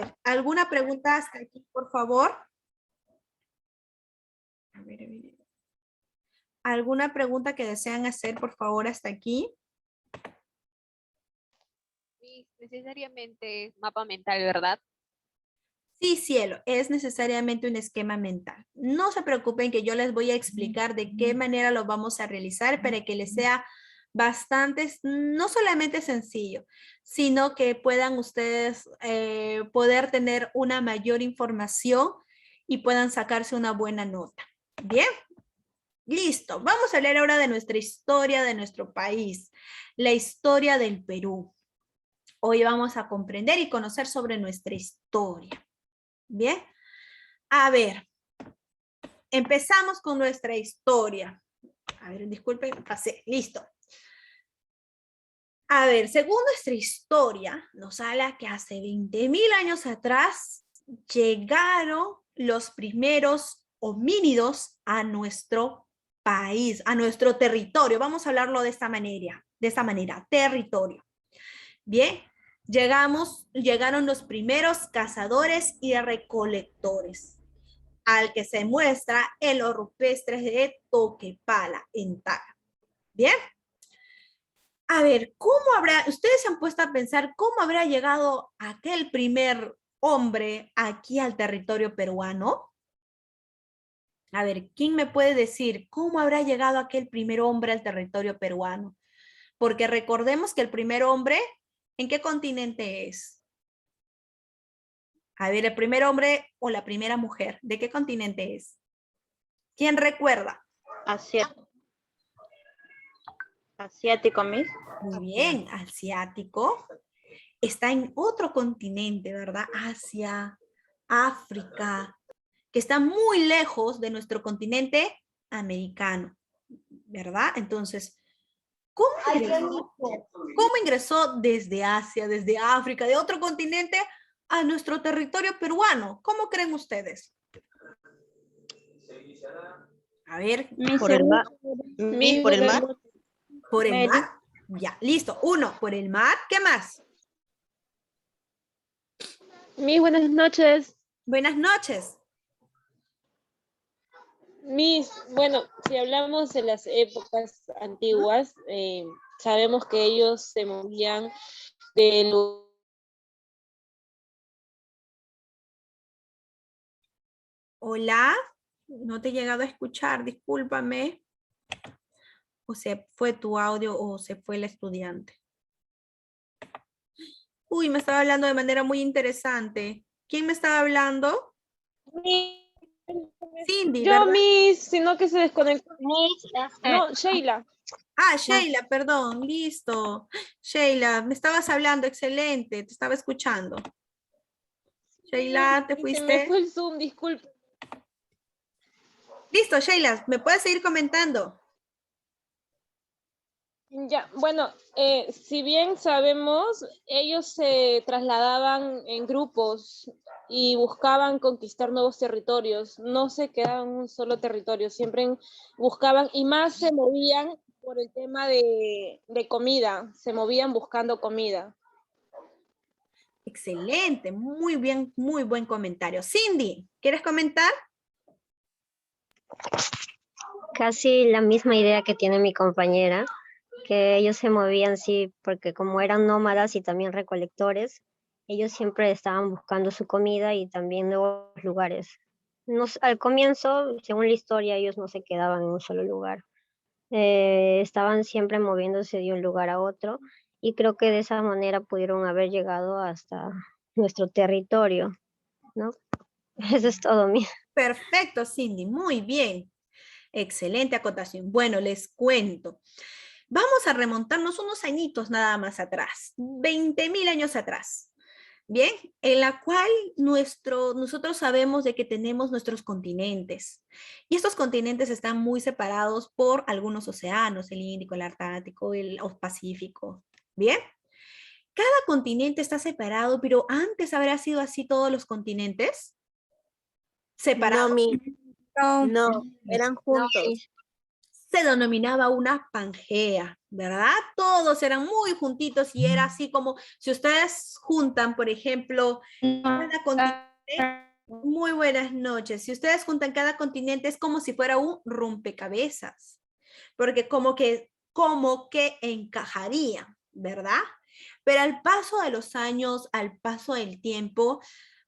ver, ¿alguna pregunta hasta aquí, por favor? A ver. ¿Alguna pregunta que desean hacer, por favor, hasta aquí? Necesariamente mapa mental, ¿verdad? Sí, cielo, es necesariamente un esquema mental. No se preocupen que yo les voy a explicar de qué manera lo vamos a realizar para que les sea bastante, no solamente sencillo, sino que puedan ustedes poder tener una mayor información y puedan sacarse una buena nota. Bien, listo. Vamos a hablar ahora de nuestra historia, de nuestro país, la historia del Perú. Hoy vamos a comprender y conocer sobre nuestra historia. Bien, a ver, empezamos con nuestra historia. A ver, disculpen, pasé, listo. A ver, según nuestra historia, nos habla que hace 20.000 años atrás llegaron los primeros homínidos a nuestro país, a nuestro territorio. Vamos a hablarlo de esta manera, territorio. Bien, llegaron los primeros cazadores y recolectores, al que se muestra en los rupestres de Toquepala, en Tala. Bien. A ver, ustedes se han puesto a pensar cómo habrá llegado aquel primer hombre aquí al territorio peruano? A ver, ¿quién me puede decir cómo habrá llegado aquel primer hombre al territorio peruano? Porque recordemos que el primer hombre, ¿en qué continente es? A ver, el primer hombre o la primera mujer, ¿de qué continente es? ¿Quién recuerda? Asiático. Asiático, Miss. Muy bien, asiático. Está en otro continente, ¿verdad? Asia, África, que está muy lejos de nuestro continente americano, ¿verdad? Entonces, ¿cómo ingresó desde Asia, desde África, de otro continente a nuestro territorio peruano? ¿Cómo creen ustedes? A ver, Por el mar. Por el mar. por el mar. Ya, listo. 1, por el mar. ¿Qué más? Buenas noches. Buenas noches. Bueno, si hablamos de las épocas antiguas, sabemos que ellos se movían de Hola, no te he llegado a escuchar, discúlpame. O se fue tu audio o se fue el estudiante. Uy, me estaba hablando de manera muy interesante. ¿Quién me estaba hablando? Cindy, Yo, ¿verdad? sino que se desconectó. No, Sheila. Ah, Sheila, perdón, listo. Sheila, me estabas hablando, excelente, te estaba escuchando. Sheila, ¿te Se me fuiste? fue el Zoom, disculpe. Listo, Sheila, ¿me puedes seguir comentando? Ya, bueno, si bien sabemos, ellos se trasladaban en grupos y buscaban conquistar nuevos territorios, no se quedaban en un solo territorio, siempre buscaban y más se movían por el tema de comida, se movían buscando comida. Excelente, muy bien, muy buen comentario. Cindy, ¿quieres comentar? Casi la misma idea que tiene mi compañera, que ellos se movían, sí, porque como eran nómadas y también recolectores, ellos siempre estaban buscando su comida y también nuevos lugares. Al comienzo, según la historia, ellos no se quedaban en un solo lugar. Estaban siempre moviéndose de un lugar a otro y creo que de esa manera pudieron haber llegado hasta nuestro territorio, ¿no? Eso es todo, mío. Perfecto, Cindy, muy bien. Excelente acotación. Bueno, les cuento. Vamos a remontarnos unos añitos nada más atrás, 20.000 años atrás. Bien, en la cual nosotros sabemos de que tenemos nuestros continentes. Y estos continentes están muy separados por algunos océanos, el Índico, el Antártico, el Pacífico. Bien, cada continente está separado, pero antes habrá sido así todos los continentes separados. No, eran juntos. se denominaba una Pangea, ¿verdad? Todos eran muy juntitos y era así como si ustedes juntan, por ejemplo, cada continente. Muy buenas noches. Si ustedes juntan cada continente es como si fuera un rompecabezas, porque como que encajaría, ¿verdad? Pero al paso de los años, al paso del tiempo,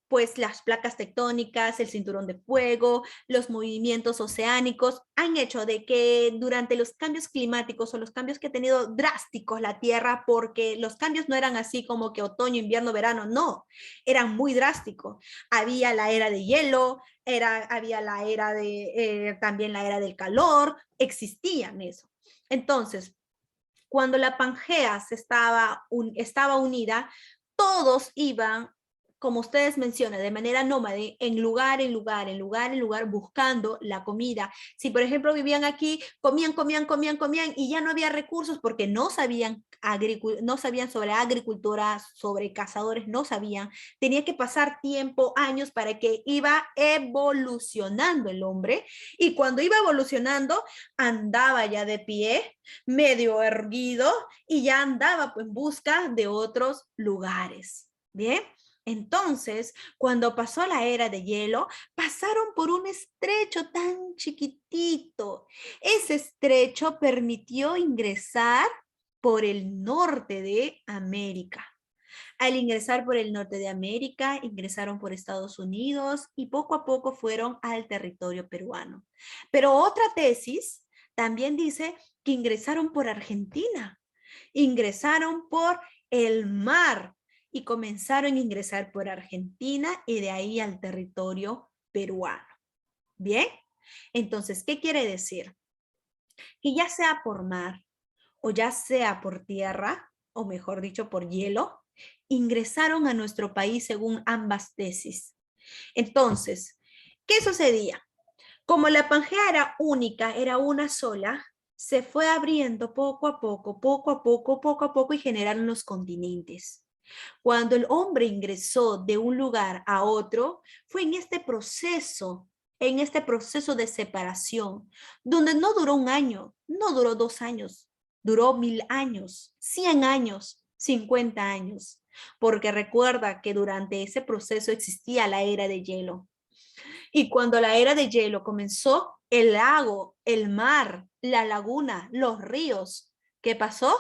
pues las placas tectónicas, el cinturón de fuego, los movimientos oceánicos han hecho de que durante los cambios climáticos o los cambios que ha tenido drásticos la Tierra, porque los cambios no eran así como que otoño, invierno, verano, no, eran muy drásticos. Había la era de hielo, había la era también la era del calor, existían eso. Entonces, cuando la Pangea estaba unida, todos iban, como ustedes mencionan, de manera nómade, en lugar, buscando la comida. Si, por ejemplo, vivían aquí, comían, y ya no había recursos porque no sabían sobre agricultura, sobre cazadores, no sabían. Tenía que pasar tiempo, años, para que iba evolucionando el hombre, y cuando iba evolucionando, andaba ya de pie, medio erguido, y ya andaba en busca de otros lugares. Bien. Entonces, cuando pasó la era de hielo, pasaron por un estrecho tan chiquitito. Ese estrecho permitió ingresar por el norte de América. Al ingresar por el norte de América, ingresaron por Estados Unidos y poco a poco fueron al territorio peruano. Pero otra tesis también dice que ingresaron por Argentina, ingresaron por el mar y comenzaron a ingresar por Argentina y de ahí al territorio peruano. ¿Bien? Entonces, ¿qué quiere decir? Que ya sea por mar o ya sea por tierra, o mejor dicho, por hielo, ingresaron a nuestro país según ambas tesis. Entonces, ¿qué sucedía? Como la Pangea era única, era una sola, se fue abriendo poco a poco y generaron los continentes. Cuando el hombre ingresó de un lugar a otro, fue en este proceso de separación, donde no duró un año, no duró 2 años, duró 1000 años, 100 años, 50 años, porque recuerda que durante ese proceso existía la era de hielo. Y cuando la era de hielo comenzó, el lago, el mar, la laguna, los ríos, ¿qué pasó?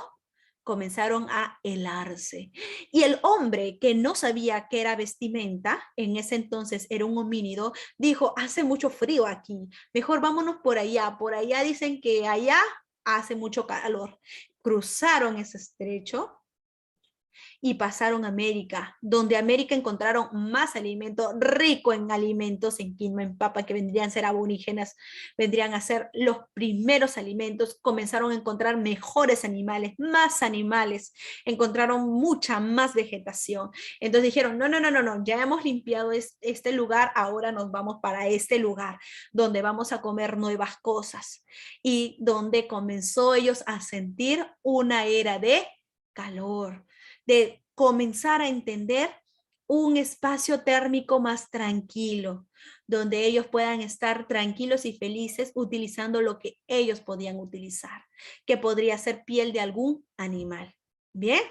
Comenzaron a helarse. Y el hombre que no sabía qué era vestimenta, en ese entonces era un homínido, dijo, hace mucho frío aquí, mejor vámonos por allá dicen que allá hace mucho calor. Cruzaron ese estrecho y pasaron a América, donde América encontraron más alimento, rico en alimentos, en quinoa, en papa, que vendrían a ser aborígenes, vendrían a ser los primeros alimentos, comenzaron a encontrar mejores animales, más animales, encontraron mucha más vegetación. Entonces dijeron, no, ya hemos limpiado este lugar, ahora nos vamos para este lugar, donde vamos a comer nuevas cosas, y donde comenzó ellos a sentir una era de calor, de comenzar a entender un espacio térmico más tranquilo, donde ellos puedan estar tranquilos y felices utilizando lo que ellos podían utilizar, que podría ser piel de algún animal. ¿Bien?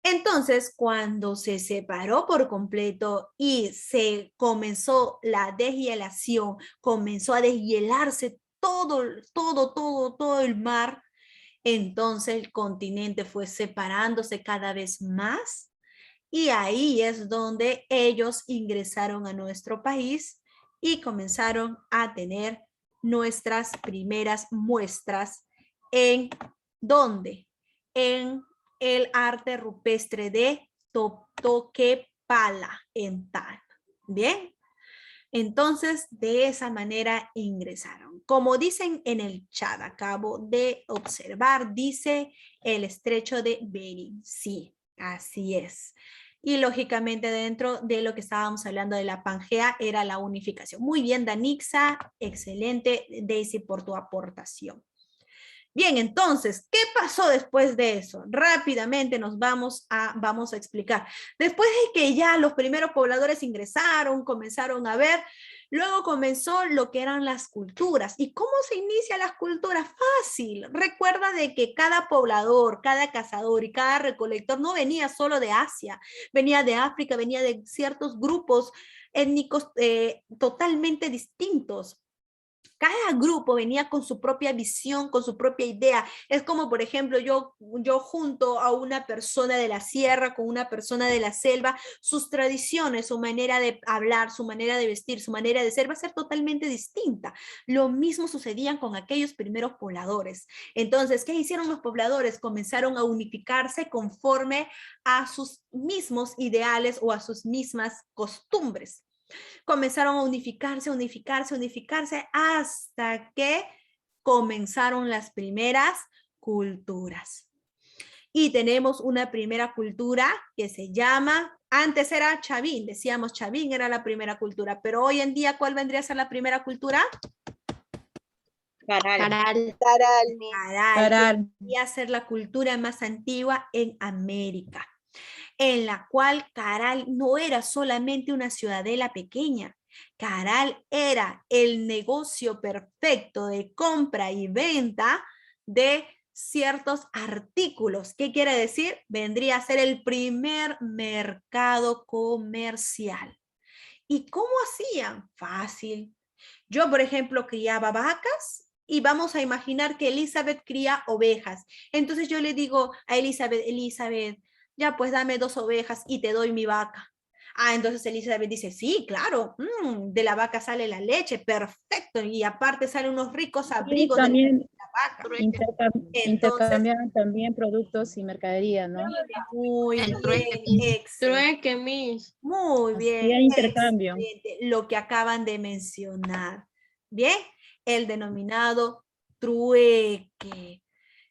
Entonces, cuando se separó por completo y se comenzó la deshielación, comenzó a deshielarse todo el mar, entonces el continente fue separándose cada vez más y ahí es donde ellos ingresaron a nuestro país y comenzaron a tener nuestras primeras muestras. ¿En dónde? En el arte rupestre de Totoquepala, en Tana. ¿Bien? Entonces, de esa manera ingresaron. Como dicen en el chat, acabo de observar, dice el estrecho de Bering. Sí, así es. Y lógicamente dentro de lo que estábamos hablando de la Pangea era la unificación. Muy bien, Danixa, excelente, Daisy, por tu aportación. Bien, entonces, ¿qué pasó después de eso? Rápidamente nos vamos a explicar. Después de que ya los primeros pobladores ingresaron, comenzaron a ver, luego comenzó lo que eran las culturas. ¿Y cómo se inicia las culturas? Fácil. Recuerda de que cada poblador, cada cazador y cada recolector no venía solo de Asia, venía de África, venía de ciertos grupos étnicos totalmente distintos. Cada grupo venía con su propia visión, con su propia idea. Es como, por ejemplo, yo junto a una persona de la sierra con una persona de la selva, sus tradiciones, su manera de hablar, su manera de vestir, su manera de ser va a ser totalmente distinta. Lo mismo sucedía con aquellos primeros pobladores. Entonces, ¿qué hicieron los pobladores? Comenzaron a unificarse conforme a sus mismos ideales o a sus mismas costumbres. Comenzaron a unificarse, hasta que comenzaron las primeras culturas. Y tenemos una primera cultura que se llama, antes era Chavín, decíamos Chavín era la primera cultura, pero hoy en día, ¿cuál vendría a ser la primera cultura? Caral. Caral. Vendría a ser la cultura más antigua en América, en la cual Caral no era solamente una ciudadela pequeña. Caral era el negocio perfecto de compra y venta de ciertos artículos. ¿Qué quiere decir? Vendría a ser el primer mercado comercial. ¿Y cómo hacían? Fácil. Yo, por ejemplo, criaba vacas y vamos a imaginar que Elizabeth cría ovejas. Entonces yo le digo a Elizabeth, ya pues dame 2 ovejas y te doy mi vaca. Ah, entonces Elizabeth dice, sí, claro, de la vaca sale la leche, perfecto, y aparte salen unos ricos abrigos también de la vaca. intercambian también productos y mercadería, ¿no? Muy bien, Trueque, Miss. muy bien, Y hay intercambio. excelente, lo que acaban de mencionar. Bien, el denominado trueque.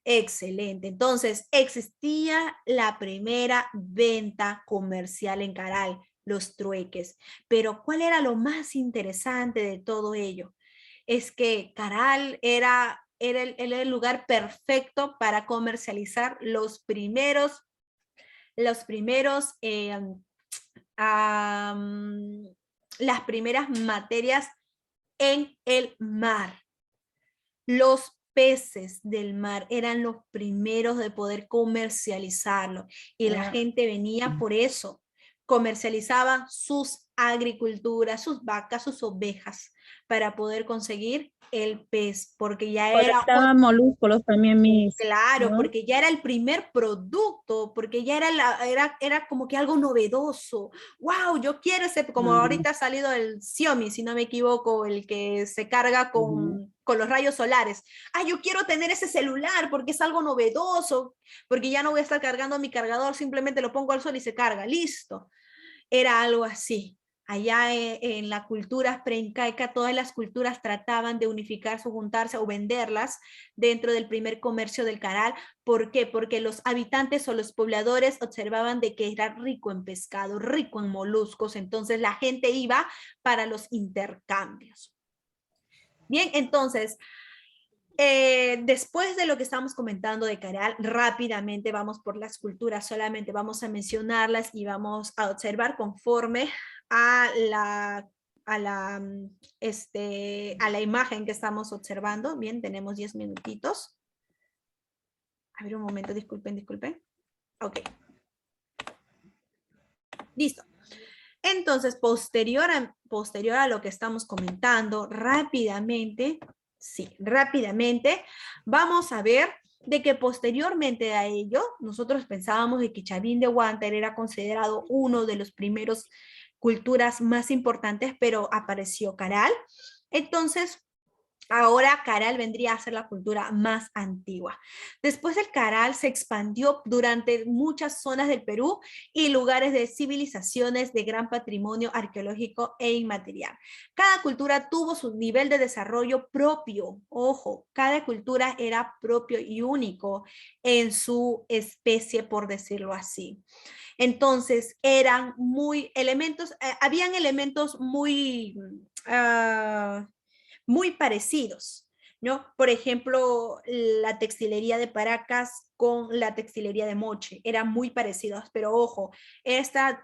Excelente. Entonces, existía la primera venta comercial en Caral, los trueques. Pero ¿cuál era lo más interesante de todo ello? Es que Caral era el lugar perfecto para comercializar las primeras materias en el mar. Los peces del mar eran los primeros de poder comercializarlo y la gente venía por eso. Comercializaban sus agriculturas, sus vacas, sus ovejas para poder conseguir el pez, porque ya era... Estaban moluscos también, mis. Claro, ¿no? porque ya era el primer producto, porque ya era como que algo novedoso. Wow, yo quiero ese, como ahorita ha salido el Xiaomi, si no me equivoco, el que se carga con los rayos solares. Ah, yo quiero tener ese celular porque es algo novedoso, porque ya no voy a estar cargando mi cargador, simplemente lo pongo al sol y se carga, listo. Era algo así. Allá en la cultura preincaica, todas las culturas trataban de unificarse o juntarse o venderlas dentro del primer comercio del Caral. ¿Por qué? Porque los habitantes o los pobladores observaban de que era rico en pescado, rico en moluscos, entonces la gente iba para los intercambios. Bien, entonces, después de lo que estamos comentando de Caral, rápidamente vamos por las culturas, solamente vamos a mencionarlas y vamos a observar conforme a la imagen que estamos observando. Bien, tenemos 10 minutitos. A ver un momento, disculpen. Ok. Listo. Entonces, posterior a lo que estamos comentando, rápidamente, vamos a ver de que posteriormente a ello, nosotros pensábamos de que Chavín de Huántar era considerado uno de los primeros culturas más importantes, pero apareció Caral. Entonces, ahora Caral vendría a ser la cultura más antigua. Después del Caral se expandió durante muchas zonas del Perú y lugares de civilizaciones de gran patrimonio arqueológico e inmaterial. Cada cultura tuvo su nivel de desarrollo propio. Ojo, cada cultura era propio y único en su especie, por decirlo así. Entonces, habían elementos muy parecidos. ¿no? Por ejemplo, la textilería de Paracas con la textilería de Moche eran muy parecidos, pero ojo, esta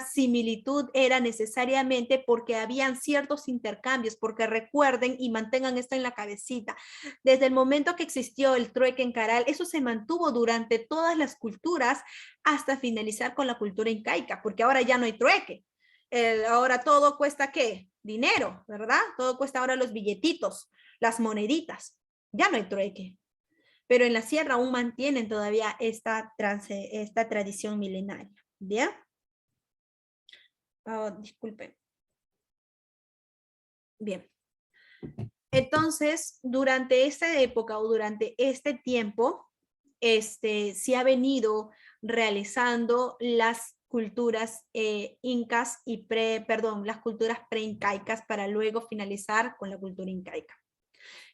similitud era necesariamente porque habían ciertos intercambios, porque recuerden y mantengan esto en la cabecita. Desde el momento que existió el trueque en Caral, eso se mantuvo durante todas las culturas hasta finalizar con la cultura incaica, porque ahora ya no hay trueque. Ahora todo cuesta ¿qué? Dinero, ¿verdad? Todo cuesta ahora los billetitos, las moneditas. Ya no hay trueque. Pero en la sierra aún mantienen todavía esta tradición milenaria. ¿Bien? Disculpen. Bien. Entonces, durante esta época o durante este tiempo, se ha venido realizando las culturas incas y las culturas preincaicas para luego finalizar con la cultura incaica.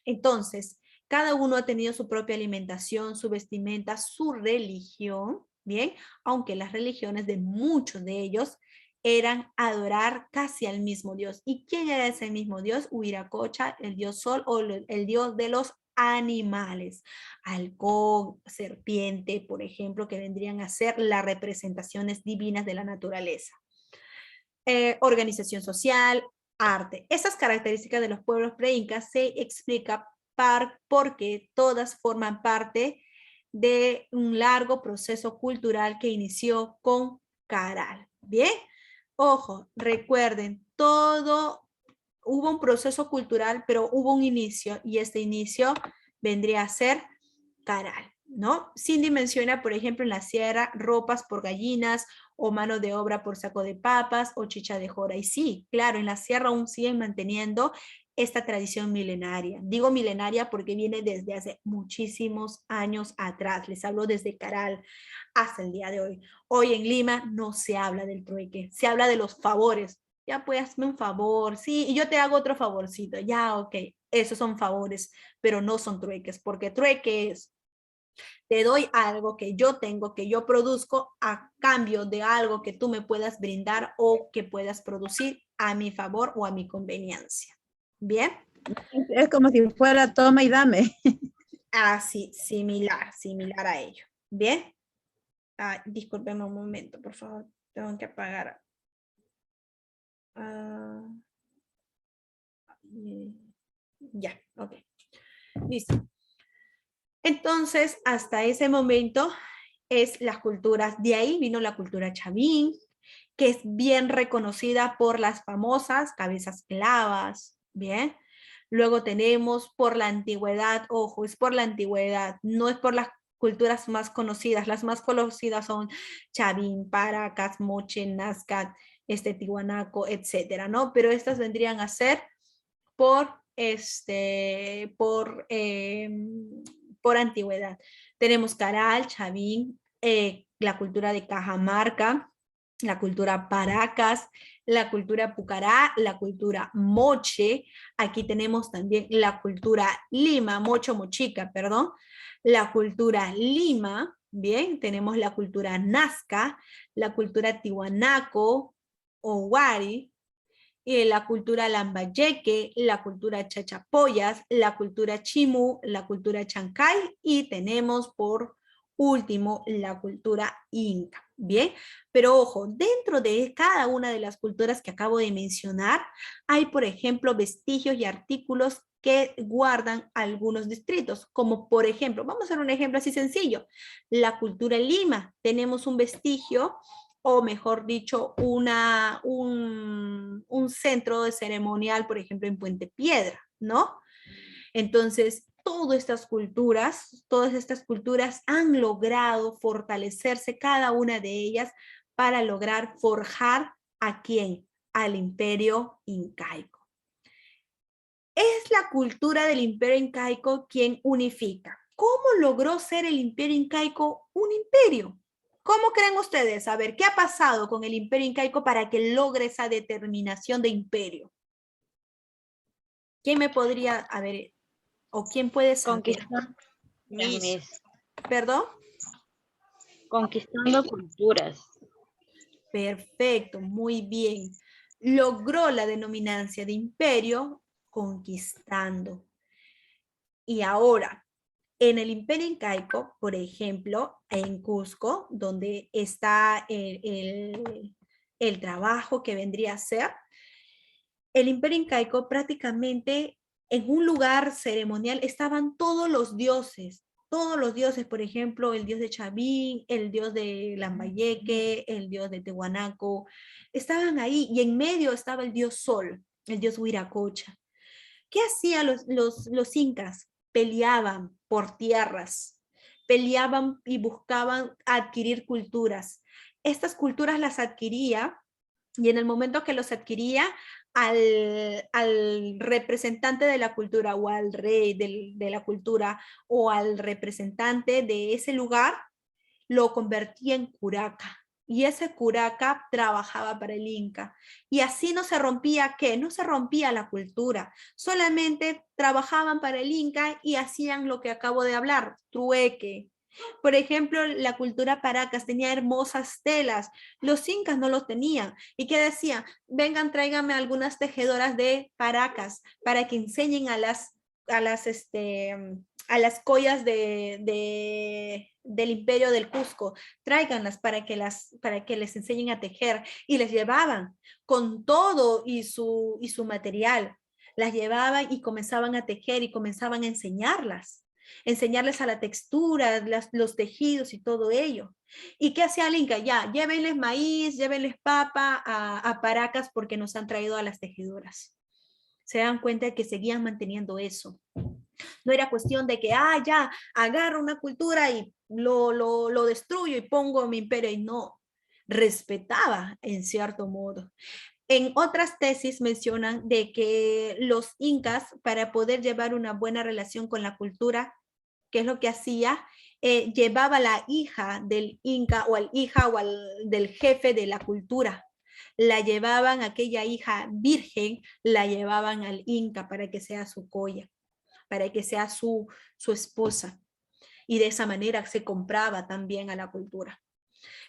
Entonces, cada uno ha tenido su propia alimentación, su vestimenta, su religión, ¿bien? Aunque las religiones de muchos de ellos eran adorar casi al mismo Dios. ¿Y quién era ese mismo Dios? Huiracocha, el dios sol o el dios de los animales. Halcón, serpiente, por ejemplo, que vendrían a ser las representaciones divinas de la naturaleza. Organización social, arte. Esas características de los pueblos preincas se explica porque todas forman parte de un largo proceso cultural que inició con Caral. Bien, ojo, recuerden, hubo un proceso cultural, pero hubo un inicio y este inicio vendría a ser Caral, ¿no? Cindy menciona, por ejemplo, en la sierra, ropas por gallinas o mano de obra por saco de papas o chicha de jora. Y sí, claro, en la sierra aún siguen manteniendo esta tradición milenaria. Digo milenaria porque viene desde hace muchísimos años atrás. Les hablo desde Caral hasta el día de hoy. Hoy en Lima no se habla del trueque, se habla de los favores. Ya pues hazme un favor, sí, y yo te hago otro favorcito. Ya, ok, esos son favores, pero no son trueques, porque trueque es te doy algo que yo tengo, que yo produzco a cambio de algo que tú me puedas brindar o que puedas producir a mi favor o a mi conveniencia. ¿Bien? Es como si fuera toma y dame. Así, similar a ello. ¿Bien? Discúlpeme un momento, por favor. Tengo que apagar. Ya, ok. Listo. Entonces, hasta ese momento es las culturas, de ahí vino la cultura chavín, que es bien reconocida por las famosas cabezas clavas, ¿bien? Luego tenemos por la antigüedad, ojo, es por la antigüedad, no es por las culturas más conocidas. Las más conocidas son Chavín, Paracas, Moche, Nazca, Tiwanaco, etcétera, ¿no? Pero estas vendrían a ser por antigüedad. Tenemos Caral, Chavín, la cultura de Cajamarca, la cultura Paracas, la cultura Pucará, la cultura Moche. Aquí tenemos también la cultura Lima, Mochica, perdón. La cultura Lima, bien, tenemos la cultura Nazca, la cultura Tiwanaco o Wari, la cultura Lambayeque, la cultura Chachapoyas, la cultura Chimú, la cultura Chancay y tenemos por último la cultura Inca. Bien, pero ojo, dentro de cada una de las culturas que acabo de mencionar, hay por ejemplo vestigios y artículos que guardan algunos distritos, como por ejemplo, vamos a hacer un ejemplo así sencillo, la cultura Lima, tenemos un vestigio o mejor dicho, un centro de ceremonial, por ejemplo, en Puente Piedra, ¿no? Entonces, todas estas culturas han logrado fortalecerse, cada una de ellas, para lograr forjar ¿a quién? Al imperio incaico. Es la cultura del imperio incaico quien unifica. ¿Cómo logró ser el imperio incaico un imperio? ¿Cómo creen ustedes? A ver, ¿qué ha pasado con el imperio incaico para que logre esa determinación de imperio? ¿Quién me podría, a ver, o quién puede saber? ¿Perdón? Conquistando culturas. Perfecto, muy bien. Logró la denominancia de imperio conquistando. Y ahora, en el Imperio Incaico, por ejemplo, en Cusco, donde está el trabajo que vendría a ser, el Imperio Incaico prácticamente en un lugar ceremonial estaban todos los dioses, por ejemplo, el dios de Chavín, el dios de Lambayeque, el dios de Tiwanaku, estaban ahí y en medio estaba el dios Sol, el dios Huiracocha. ¿Qué hacían los incas? Peleaban por tierras, peleaban y buscaban adquirir culturas. Estas culturas las adquiría y en el momento que los adquiría, al representante de la cultura o al rey de la cultura o al representante de ese lugar, lo convertía en curaca. Y ese curaca trabajaba para el Inca. Y así no se rompía, ¿qué? No se rompía la cultura. Solamente trabajaban para el Inca y hacían lo que acabo de hablar, trueque. Por ejemplo, la cultura Paracas tenía hermosas telas. Los incas no los tenían. ¿Y qué decían? Vengan, tráiganme algunas tejedoras de Paracas para que enseñen a las collas del imperio del Cusco, tráiganlas para que les enseñen a tejer, y les llevaban con todo y su material, las llevaban y comenzaban a tejer y comenzaban a enseñarles a la textura, los tejidos y todo ello. ¿Y qué hacía el Inca? Ya, llévenles maíz, llévenles papa a Paracas porque nos han traído a las tejedoras. Se dan cuenta de que seguían manteniendo eso. No era cuestión de que, ya, agarro una cultura y lo destruyo y pongo mi imperio. Y no, respetaba en cierto modo. En otras tesis mencionan de que los incas, para poder llevar una buena relación con la cultura, ¿qué es lo que hacía? Llevaba a la hija del inca o al hija o del jefe de la cultura. La llevaban, aquella hija virgen, la llevaban al inca para que sea su colla, para que sea su esposa. Y de esa manera se compraba también a la cultura.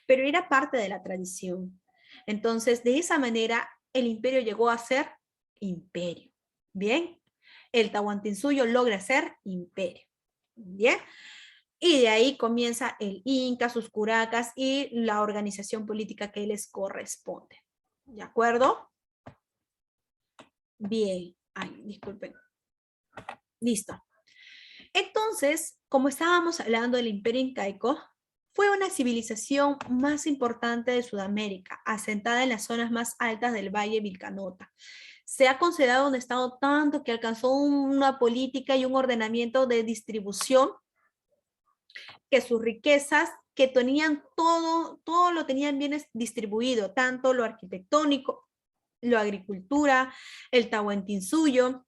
Pero era parte de la tradición. Entonces, de esa manera, el imperio llegó a ser imperio. ¿Bien? El Tahuantinsuyo logra ser imperio. ¿Bien? Y de ahí comienza el Inca, sus curacas y la organización política que les corresponde. ¿De acuerdo? Bien. Ay, disculpen. Listo. Entonces, como estábamos hablando del Imperio Incaico, fue una civilización más importante de Sudamérica, asentada en las zonas más altas del Valle Vilcanota. Se ha considerado un estado tanto que alcanzó una política y un ordenamiento de distribución, que sus riquezas, que tenían todo lo tenían bien distribuido, tanto lo arquitectónico, la agricultura, el Tahuantinsuyo,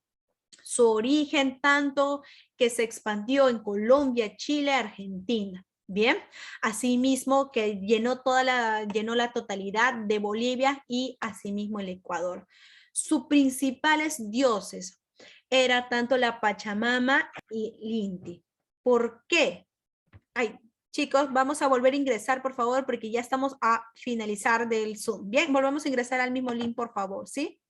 su origen tanto que se expandió en Colombia, Chile, Argentina. Bien, asimismo que llenó la totalidad de Bolivia y asimismo el Ecuador. Sus principales dioses era tanto la Pachamama y el Inti. ¿Por qué? Ay, chicos, vamos a volver a ingresar, por favor, porque ya estamos a finalizar del Zoom. Bien, volvemos a ingresar al mismo link, por favor, ¿sí?